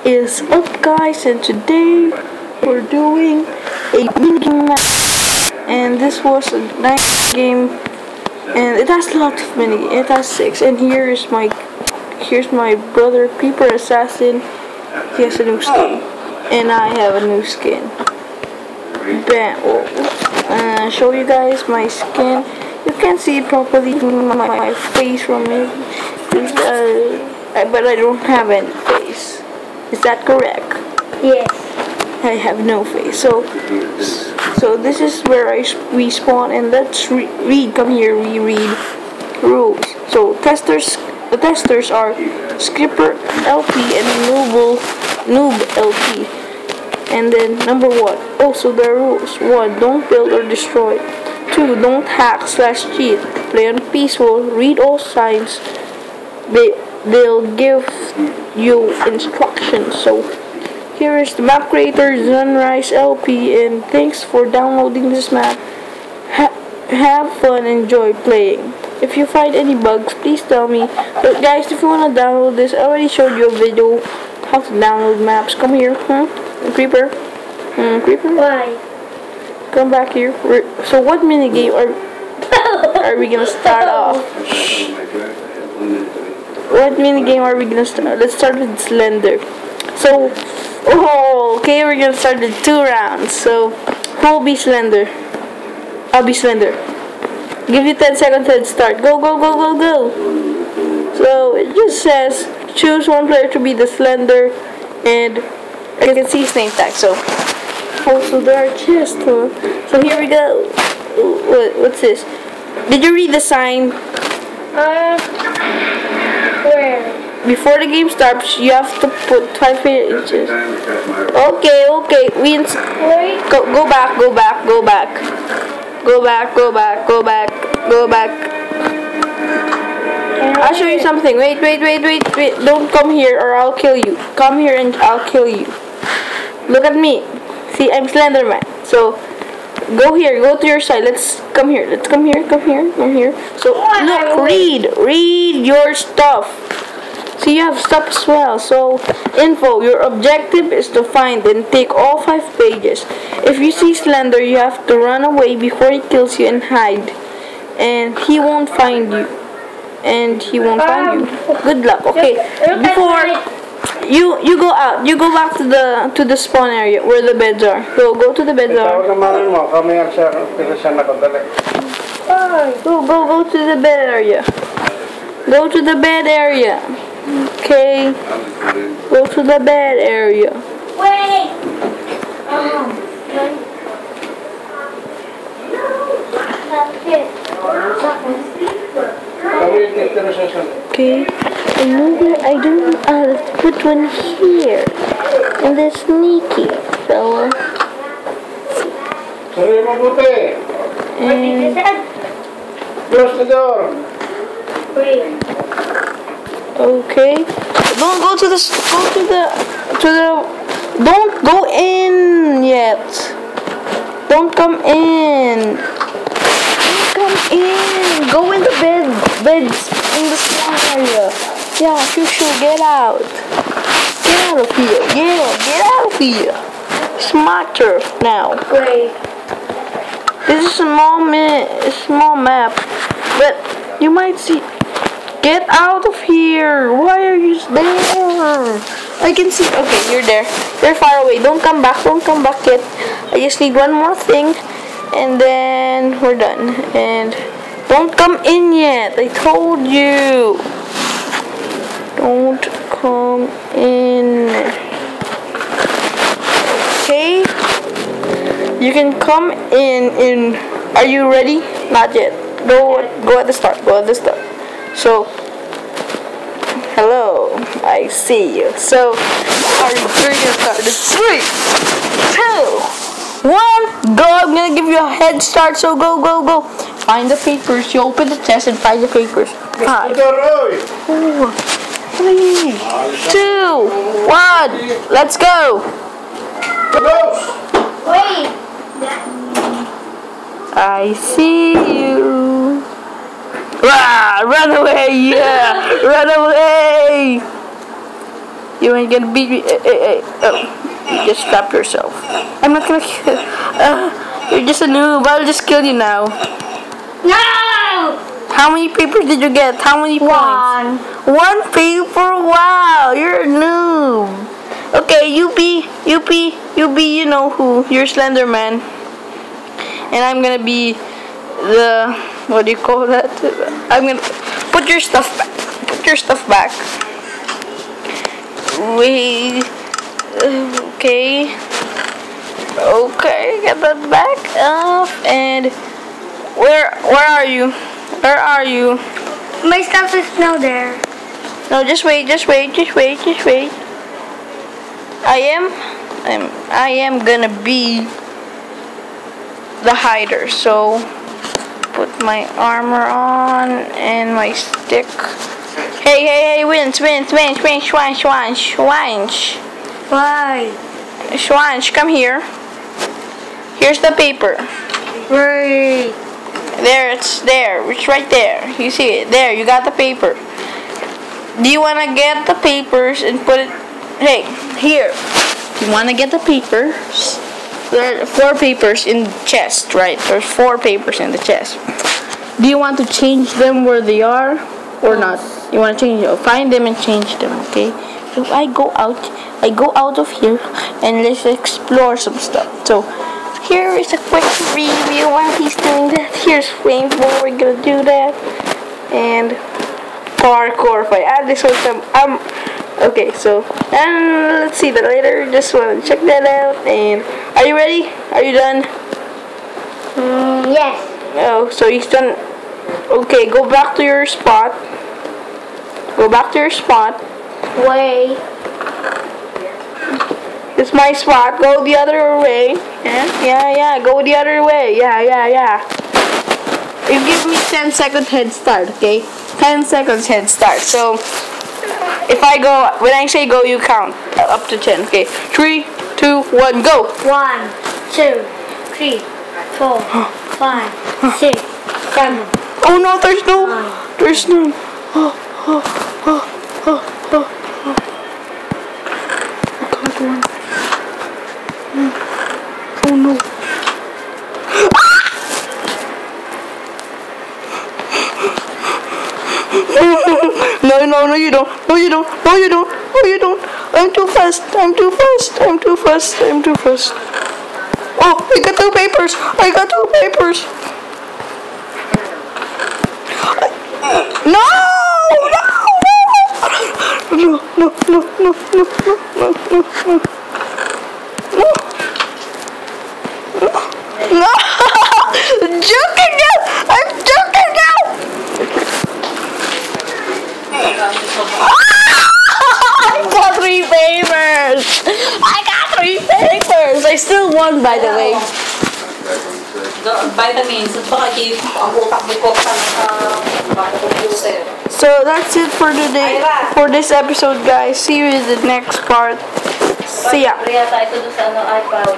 is up, guys, and today we're doing a mini game map. And this was a nice game, and it has lots of mini. It has 6, and here's my brother Peeper Assassin. He has a new skin, and I have a new skin. Bam! Show you guys my skin. You can't see it properly my face from it, but I don't have any face. Is that correct? Yes. I have no face. So this is where I respawn, and let's read. Come here. We read rules. So the testers are Skipper LP and Noob LP. And then number 1. Also the rules: 1. Don't build or destroy. 2. Don't hack/cheat. Play on peaceful. Read all signs. They'll give you instructions. So here is the map creator, Sunrise LP, and thanks for downloading this map. Have fun, enjoy playing. If you find any bugs, please tell me. But guys, if you wanna download this, I already showed you a video how to download maps. Come here, Creeper. Creeper. Why? Come back here. So what minigame are we gonna start off? What minigame are we gonna start? Let's start with Slender. So, okay, we're gonna start with 2 rounds. So, who will be Slender? I'll be Slender. Give you 10 seconds head start. Go, go, go, go, go. So, it just says, choose one player to be the Slender, and I can see his name tag. So, also there are chests, huh? So, here we go. What's this? Did you read the sign? Where? Before the game starts, you have to put 5 inches. Okay. Wait. Go back. I'll show you something. Wait. Don't come here or I'll kill you. Come here and I'll kill you. Look at me. See, I'm Slenderman. So, go here. Go to your side. Let's come here. Come here. So, look, read your stuff. So you have stuff as well. So, info. Your objective is to find and take all 5 pages. If you see Slender, you have to run away before he kills you and hide. And he won't find you. Good luck. Okay. Before you go out, you go back to the spawn area where the beds are. Go to the beds are. Go to the bed area. Go to the bed area. Okay. Go to the bed area. Wait. Okay. And maybe I let's put one here. And the sneaky fella. And Close the door. Wait. okay. Don't go to the don't go in yet. Don't come in. Go in the beds in the spawn area. Yeah, shoo, get out. Get out of here. Yeah, get out of here. Smarter now. Wait. This is a small map, but you might see. Get out of here! Why are you there? I can see. Okay, you're there. You're far away. Don't come back yet. I just need one more thing, and then we're done. And don't come in yet. I told you. Don't come in. Okay? You can come in. Are you ready? Not yet. Go at the start. So, hello, I see you. So, are you ready to start? 3, 2, 1, go! I'm gonna give you a head start. So go. Find the papers. You open the chest and find the papers. 5, 4, 3, 2, 1. Let's go. Wait. I see you. Run away, yeah! Run away! You ain't gonna beat me. You just stop yourself. I'm not gonna kill. You're just a noob. I'll just kill you now. No! How many papers did you get? How many points? One paper. Wow, you're a noob. Okay, you be, you know who? You're Slenderman. And I'm gonna be the, what do you call that? I'm gonna put your stuff back. Put your stuff back. Wait. Okay. Okay, get that back up. And where are you? Where are you? My stuff is now there. No, just wait. I am gonna be the hider. So put my armor on and my stick. Hey, Winch. Why? Schwanch, come here. Here's the paper. Wait. There, it's there. It's right there. You see it? There, you got the paper. Do you want to get the papers and put it... Hey, here. You want to get the papers? There are 4 papers in the chest, right? There's 4 papers in the chest. Do you want to change them where they are or not? You want to change them? Find them and change them, okay? So I go out of here and let's explore some stuff. So here is a quick review while he's doing that. Here's Rainbow, we're gonna do that. And parkour. If I add this one, okay, so let's see that later. Just wanna check that out. And are you ready? Are you done? Yes. Oh, so he's done. Okay, go back to your spot. Wait. It's my spot. Go the other way. Yeah. Go the other way. Yeah. You give me 10 seconds head start, okay? 10 seconds head start. So, if I go, when I say go, you count up to 10, okay? 3, 2, 1, go! 1, 2, 3, 4, 5, 6, 7. Oh no, there's no. Oh. God, one. Oh no. No, you don't. No, you don't. I'm too fast. Oh, I got 2 papers. No! No! I'm joking now! I got 3 papers! I still won, by the way. Vitamins at baka ang utak-bukok sa computer. So that's it for today, for this episode, guys. See you in the next part. See ya. Ito doon sa iPad.